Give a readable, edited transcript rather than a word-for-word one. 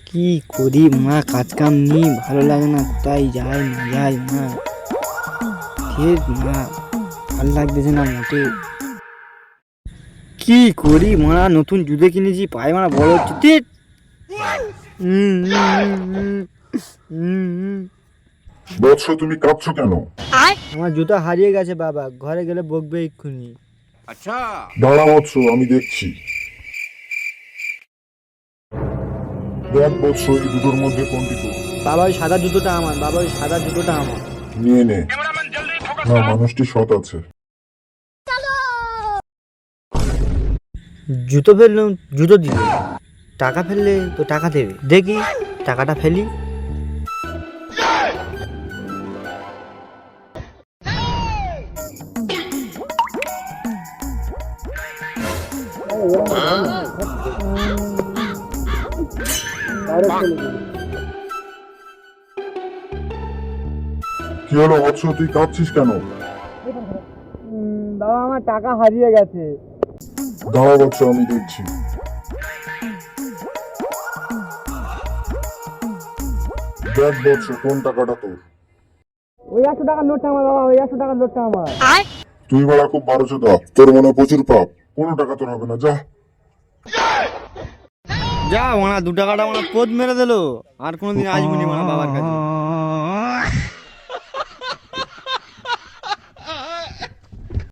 কি করি মা, কাজ কাম নেই, ভালো লাগে না, কোথায় যাই না যাই মা, ঠিক মা, ভালো লাগতেছে না মোটে। কি করি মা, নতুন জুতো কিনেছি, পায়ে মারা বড় হচ্ছে, ঠিক। হুম, হুম, হুম, হুম, হুম। বৎস, তুমি কাঁদছো কেন? আমার জুতো হারিয়ে গেছে বাবা, ঘরে গেলে বকবে এক্ষুনি। দাঁড়া বৎস, আমি দেখছি। দেখ বৎস, এই দুটোর মধ্যে কোনটি তোর? বাবা ওই সাদা জুতোটা আমার, বাবা ওই সাদা জুতোটা আমার। নিয়ে নে। না, মানুষটি সৎ আছে। জুতো ফেললাম, জুতো দিবে, টাকা ফেললে তো টাকা দেবে, দেখি টাকাটা ফেলি। কি হলো বৎস, তুই কাঁদছিস কেন? বাবা আমার টাকা হারিয়ে গেছে। দাঁড়া বৎস, আমি দেখছি। দেখ বৎস, কোন টাকাটা তোর? ওই 100 টাকার নোটটা আমার বাবা, ওই 100 টাকার নোটটা আমার। তুই বড় খুব বারোচোদা, তোর মনে প্রচুর পাপ। কোনো টাকা তোর হবে না, যা। যা মানা, 2 টাকাটা আমার পোদ মেরে দিল, আর কোনোদিন আসবো নি মানা বাবার কাছে।